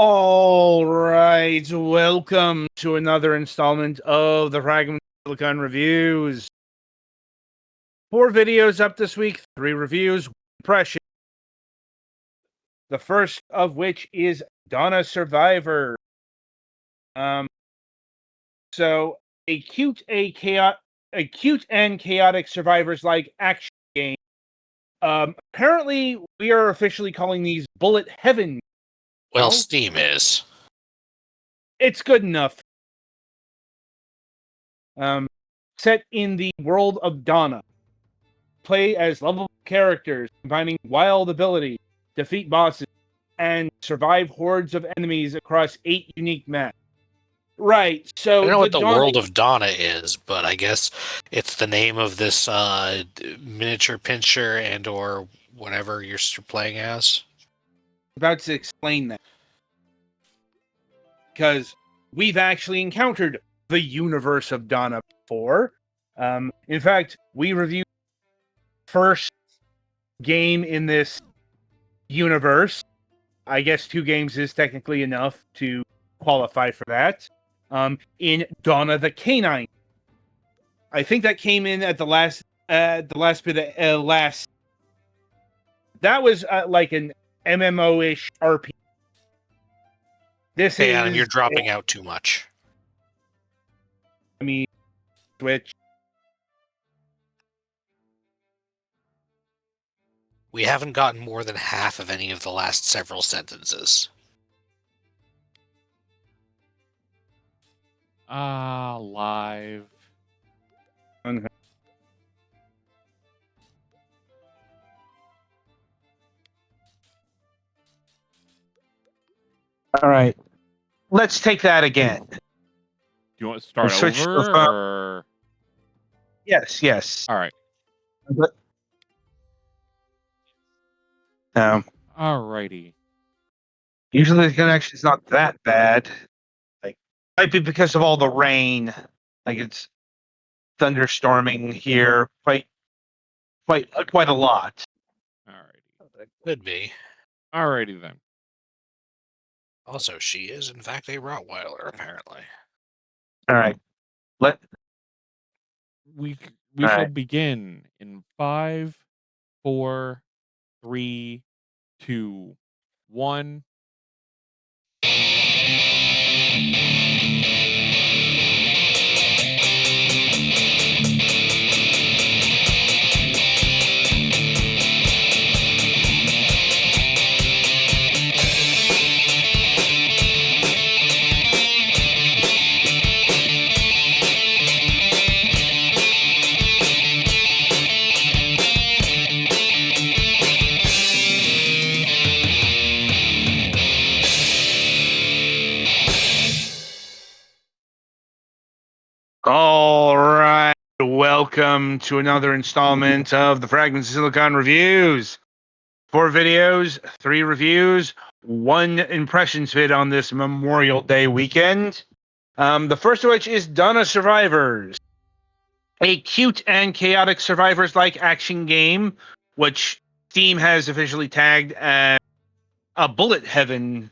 All right, welcome to another installment of the Fragments of Silicon reviews. 4 videos up this week, 3 reviews, 1 impression. The first of which is Donna Survivor. So a cute and chaotic survivors-like action game. Apparently, we are officially calling these Bullet Heaven. Well, Steam is. It's good enough. Set in the world of Donna. Play as lovable characters, combining wild ability, defeat bosses, and survive hordes of enemies across 8 unique maps. Right, so I don't know what the world of Donna is, but I guess it's the name of this miniature pincher and or whatever you're playing as. I'm about to explain that. Because we've actually encountered the universe of Donna before. In fact, we reviewed the first game in this universe. I guess 2 games is technically enough to qualify for that. In Donna the Canine. I think that came in at the last bit of last. That was like an MMO-ish RPG. This is. And you're dropping out too much. I mean, Switch. We haven't gotten more than half of any of the last several sentences. Live. All right. Let's take that again. Do you want to start switch over? Or... Yes. All right. Alrighty. Usually the connection's not that bad. Like, might be because of all the rain. Like, it's thunderstorming here quite a lot. Alrighty. That could be. Alrighty then. Also, she is in fact a Rottweiler, apparently. All right. We shall begin in 5, 4, 3, 2, 1. All right. Welcome to another installment of the Fragments of Silicon reviews. 4 videos, 3 reviews, 1 impressions vid on this Memorial Day weekend. The first of which is Donna Survivors, a cute and chaotic survivors-like action game, which Steam has officially tagged as a Bullet Heaven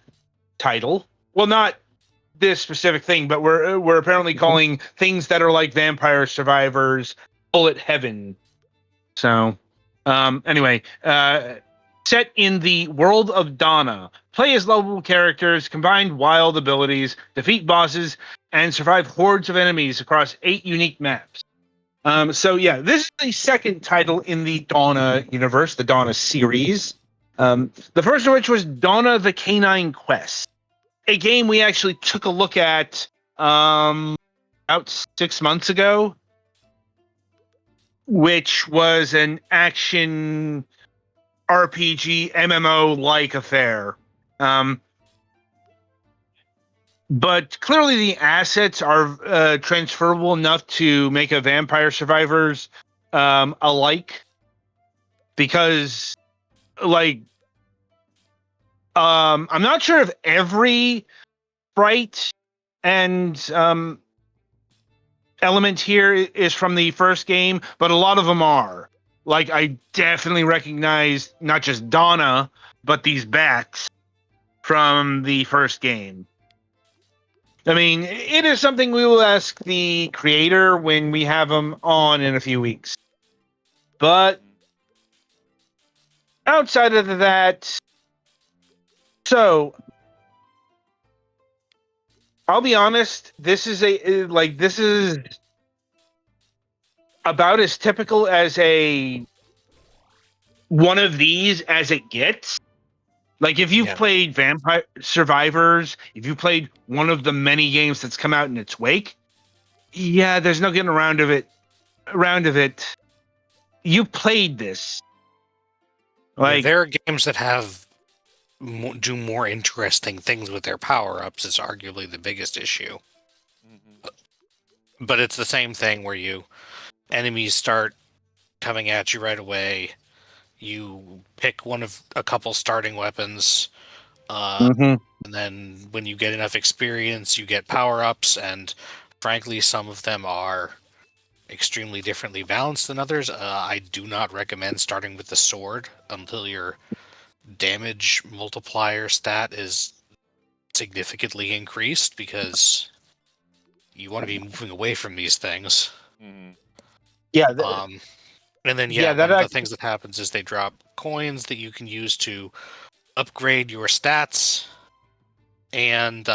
title. Well, not this specific thing, but we're apparently calling things that are like Vampire Survivors Bullet Heaven. So, anyway, set in the world of Donna, play as lovable characters, combine wild abilities, defeat bosses, and survive hordes of enemies across 8 unique maps. So yeah, this is the second title in the Donna universe, the Donna series. The first of which was Donna the Canine Quest, a game we actually took a look at about 6 months ago, which was an action RPG MMO-like affair. But clearly the assets are transferable enough to make a Vampire Survivors alike, because like I'm not sure if every sprite and element here is from the first game, but a lot of them are. Like, I definitely recognize not just Donna, but these bats. from the first game. I mean, it is something we will ask the creator when we have him on in a few weeks. But outside of that, so I'll be honest, this is about as typical as a one of these as it gets. Like if you've played Vampire Survivors, if you played one of the many games that's come out in its wake, yeah, there's no getting around of it. You played this. Like there are games that have do more interesting things with their power-ups is arguably the biggest issue. But it's the same thing where enemies start coming at you right away. You pick one of a couple starting weapons, and then when you get enough experience, you get power-ups, and frankly, some of them are extremely differently balanced than others. I do not recommend starting with the sword until your damage multiplier stat is significantly increased, because you want to be moving away from these things. Yeah. And then one of the things that happens is they drop coins that you can use to upgrade your stats and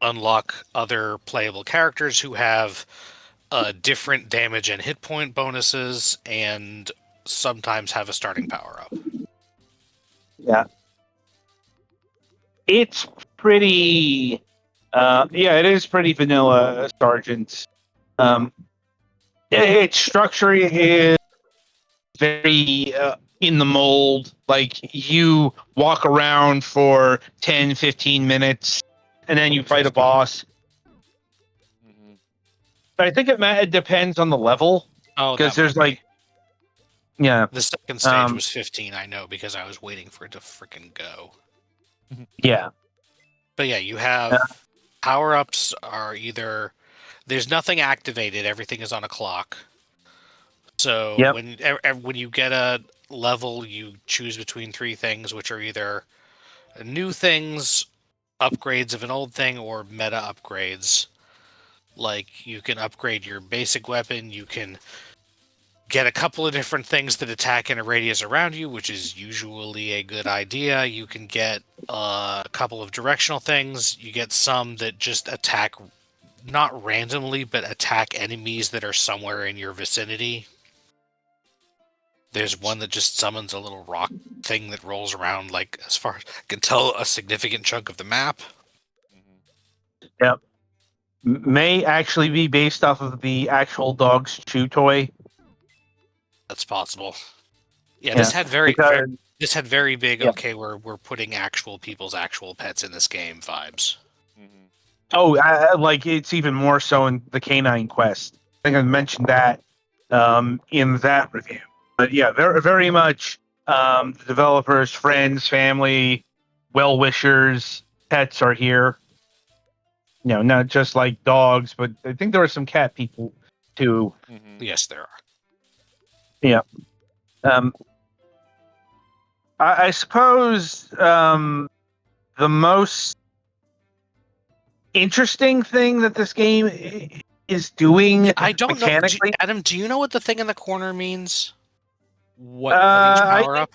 unlock other playable characters who have different damage and hit point bonuses, and sometimes have a starting power up. Yeah. It's pretty it is pretty vanilla, Sergeant. Its structure is very in the mold. Like you walk around for 10, 15 minutes and then you fight a boss. But I think it depends on the level. Oh, because there's the second stage was 15, I know, because I was waiting for it to freaking go. Yeah. But yeah, you have power-ups are either... There's nothing activated, everything is on a clock. So when you get a level, you choose between three things, which are either new things, upgrades of an old thing, or meta upgrades. Like, you can upgrade your basic weapon, you can get a couple of different things that attack in a radius around you, which is usually a good idea. You can get a couple of directional things. You get some that just attack, not randomly, but attack enemies that are somewhere in your vicinity. There's one that just summons a little rock thing that rolls around, like, as far as I can tell, a significant chunk of the map. Yep. May actually be based off of the actual dog's chew toy. That's possible. Yeah, this had very big, okay, we're putting actual people's actual pets in this game vibes. Oh, like it's even more so in the Canine Quest. I think I mentioned that in that review. But yeah, very, very much the developers, friends, family, well-wishers, pets are here. You know, not just like dogs, but I think there are some cat people too. Yes, there are. Yeah. I suppose the most interesting thing that this game is doing I don't mechanically. know. Adam, do you know what the thing in the corner means? What power up?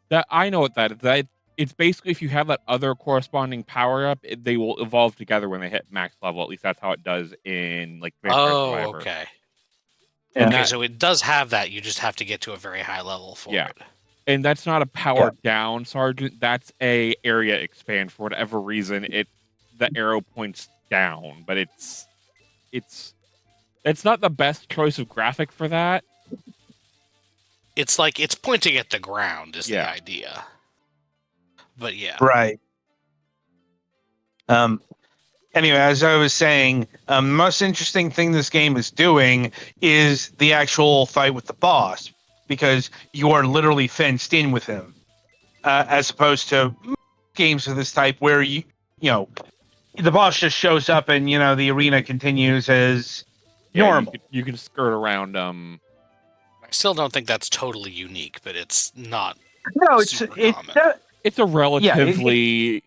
That I know what that is. That it's basically if you have that other corresponding power up, they will evolve together when they hit max level. At least that's how it does in like Vampire Survivor. Okay. And okay, so it does have that. You just have to get to a very high level for it. And that's not a power down, Sergeant. That's a area expand. For whatever reason, the arrow points down, but it's not the best choice of graphic for that. It's like it's pointing at the ground is the idea. But yeah. Right. Anyway, as I was saying, the most interesting thing this game is doing is the actual fight with the boss, because you are literally fenced in with him, as opposed to games of this type where you know the boss just shows up and the arena continues as normal. You can skirt around. I still don't think that's totally unique, but it's not. No, It's a relatively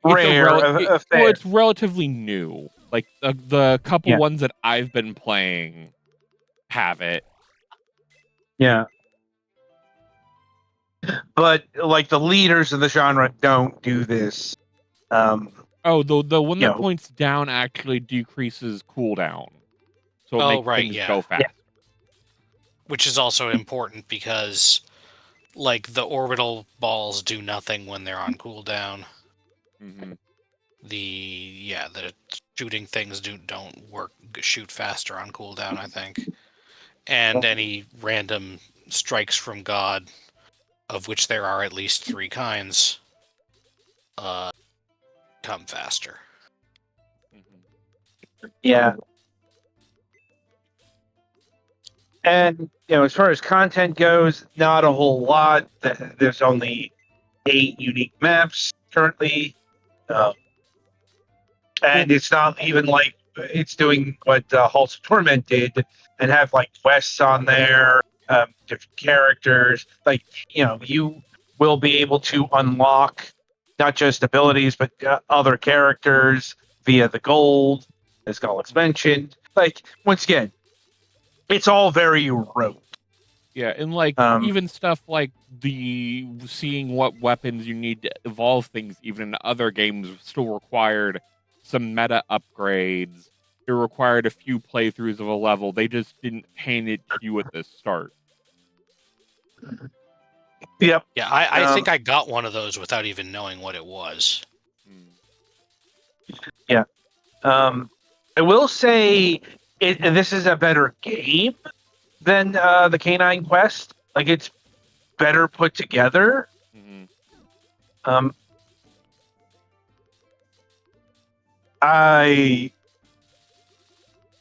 rare affair. well, it's relatively new. Like the couple ones that I've been playing have it. Yeah. But like the leaders of the genre don't do this. The one that points down actually decreases cooldown, so it makes things go fast. Yeah. Which is also important because, like, the orbital balls do nothing when they're on cooldown. Mm-hmm. The shooting things don't shoot faster on cooldown, I think. And any random strikes from God, of which there are at least 3 kinds, come faster. Yeah. And, as far as content goes, not a whole lot. There's only 8 unique maps currently. And it's not even like it's doing what Halls of Torment did and have like quests on there, different characters. Like, you will be able to unlock not just abilities, but other characters via the gold, as Alex mentioned. Like, once again, it's all very rote. Yeah, and like even stuff like the seeing what weapons you need to evolve things, even in other games, still required some meta upgrades. It required a few playthroughs of a level. They just didn't hand it to you at the start. Yep. Yeah, I think I got one of those without even knowing what it was. Yeah. I will say this is a better game than the Canine Quest. Like, it's better put together. Mm-hmm. I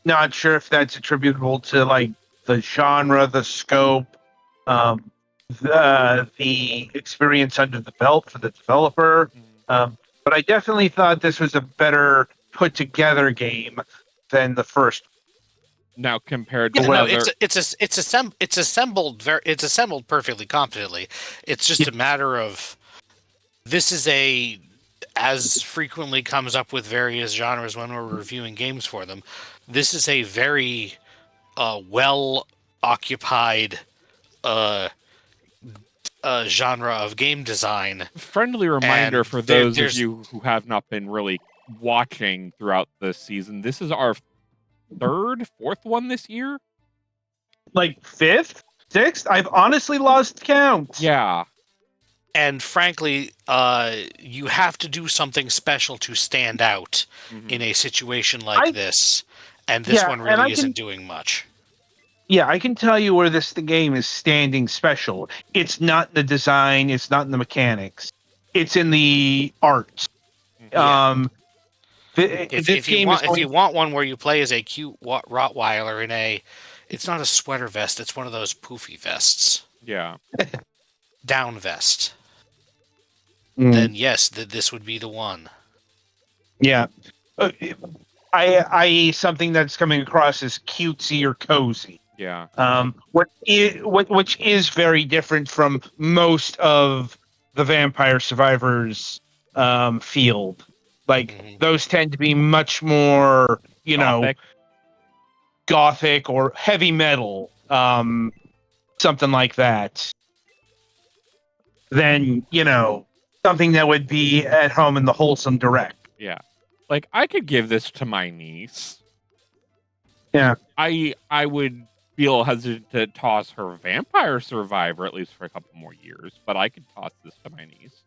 not sure if that's attributable to like the genre, the scope, the experience under the belt for the developer. But I definitely thought this was a better put together game than the first. Now compared to it's assembled perfectly competently. It's just a matter of this is as frequently comes up with various genres when we're reviewing games for them. This is a very well occupied genre of game design. Friendly reminder for those of you who have not been really watching throughout the season. This is our 3rd, 4th one this year. Like 5th, 6th? I've honestly lost count. Yeah. And frankly, you have to do something special to stand out in a situation like this. And this one really isn't doing much. Yeah, I can tell you where the game is standing special. It's not in the design. It's not in the mechanics. It's in the art. Yeah. If you want one where you play as a cute Rottweiler it's not a sweater vest. It's one of those poofy vests. Yeah. Down vest. Then yes, this would be the one. Yeah. I something that's coming across as cutesy or cozy. Yeah. Which is very different from most of the Vampire Survivors field. Like those tend to be much more, gothic or heavy metal, something like that. Than, something that would be at home in the wholesome direct. Yeah. Like, I could give this to my niece. Yeah. I would feel hesitant to toss her Vampire Survivor, at least for a couple more years, but I could toss this to my niece.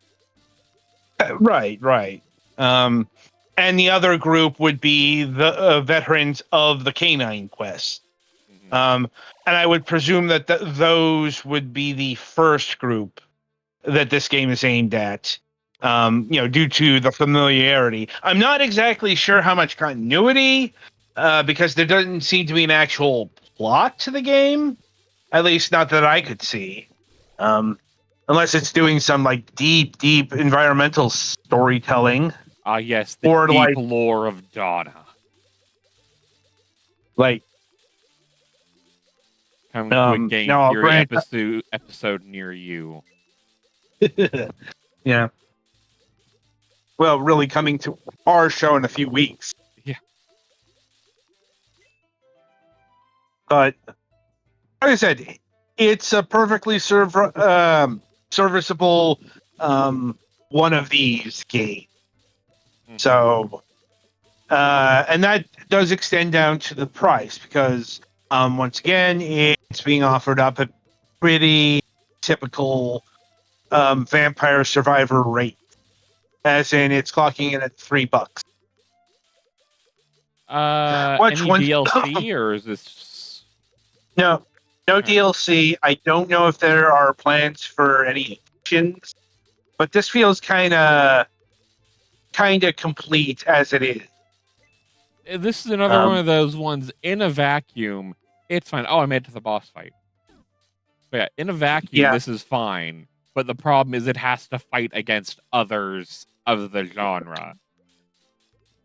Right. And the other group would be the veterans of the Canine Quest. And I would presume that those would be the first group that this game is aimed at, due to the familiarity. I'm not exactly sure how much continuity, because there doesn't seem to be an actual plot to the game, at least not that I could see. Unless it's doing some like deep environmental storytelling. Yes, the deep lore of Donna. Like, coming to a game theory episode near you. Yeah. Well, really coming to our show in a few weeks. Yeah. But like I said, it's a perfectly serviceable one of these games. So, and that does extend down to the price because, once again, it's being offered up at pretty typical Vampire Survivor rate, as in it's clocking in at $3. Which Any once DLC or is this? no Alright. DLC. I don't know if there are plans for any additions, but this feels kind of complete as it is. This is another one of those ones in a vacuum. It's fine. Oh, I made it to the boss fight. But yeah, in a vacuum, this is fine. But the problem is it has to fight against others of the genre.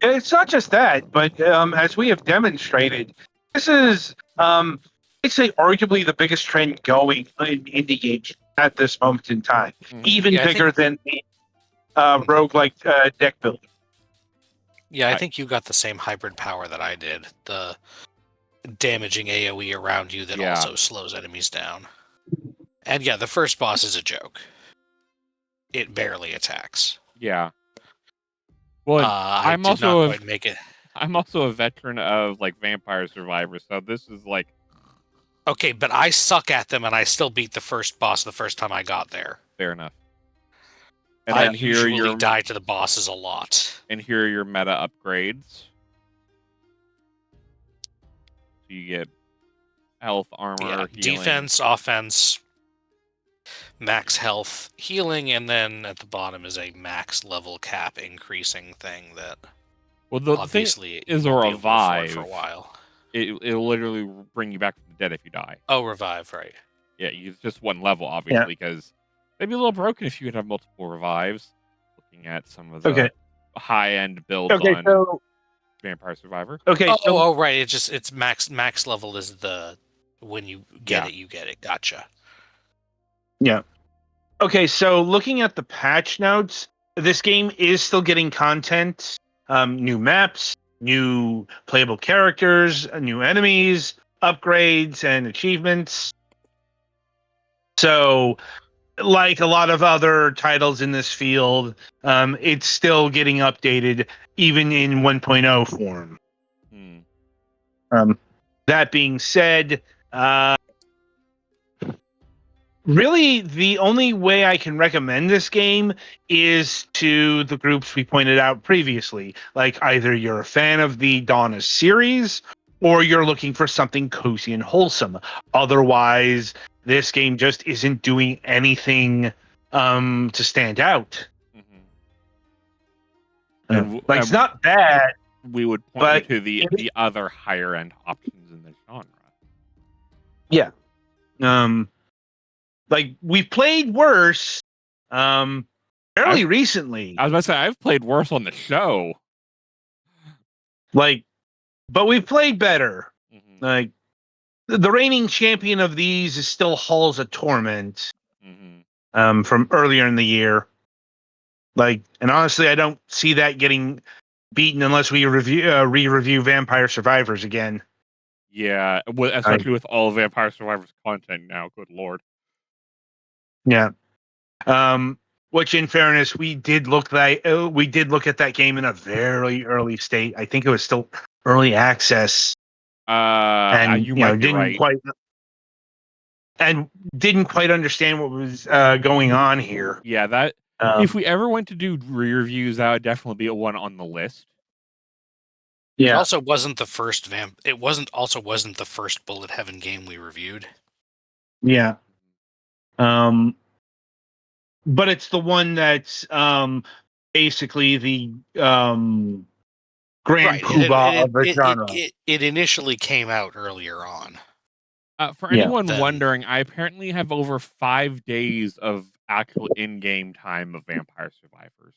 It's not just that, but as we have demonstrated, this is, I'd say, arguably the biggest trend going in indie games at this moment in time. Even bigger than the roguelike deck builder. Yeah, I think you got the same hybrid power that I did. The damaging AoE around you that also slows enemies down. And yeah, the first boss is a joke. It barely attacks. Yeah. Well, I did not quite make it. I'm also a veteran of like Vampire Survivor, so this is like. Okay, but I suck at them, and I still beat the first boss the first time I got there. Fair enough. And I then usually die to the bosses a lot. And here are your meta upgrades. So you get health, armor, healing. Defense, offense, max health, healing, and then at the bottom is a max level cap increasing thing that. Well, the obviously thing is a revive for a while. It'll literally bring you back from the dead if you die. Oh, revive, right? Yeah, it's just one level, obviously, because they'd be a little broken if you could have multiple revives. Looking at some of the high-end builds on Vampire Survivor. Okay. Right. It's max level is the when you get it, you get it. Gotcha. Yeah. Okay, so looking at the patch notes, this game is still getting content, new maps, new playable characters, new enemies, upgrades, and achievements. So, like a lot of other titles in this field, it's still getting updated, even in 1.0 form. That being said, really, the only way I can recommend this game is to the groups we pointed out previously. Like either you're a fan of the Donna series or you're looking for something cozy and wholesome. Otherwise, this game just isn't doing anything to stand out. It's not bad. We would point you to the other higher end options in the genre. Yeah. Like we've played worse fairly recently. I was about to say I've played worse on the show. Like, but we've played better. Like the reigning champion of these is still Halls of Torment. From earlier in the year. Like, and honestly, I don't see that getting beaten unless we re-review Vampire Survivors again. Yeah, especially with all Vampire Survivors content now. Good lord. Yeah. Which, in fairness, we did look at that game in a very early state. I think it was still early access. And you might be right. Didn't quite understand what was going on here. Yeah, that if we ever went to do re-reviews, that would definitely be one on the list. Yeah. It also wasn't the first wasn't the first Bullet Heaven game we reviewed. Yeah. But it's the one that's basically the grand poobah of the genre. It initially came out earlier on. For anyone wondering, I apparently have over 5 days of actual in-game time of Vampire Survivors.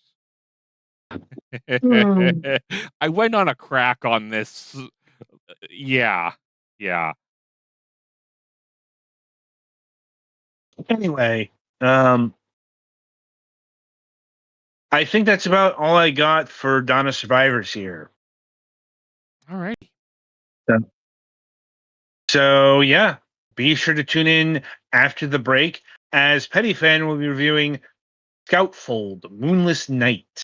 I went on a crack on this. Yeah. Anyway, I think that's about all I got for Donna Survivors here. All right. So yeah, be sure to tune in after the break as Petty Fan will be reviewing Scoutfold, Moonless Night.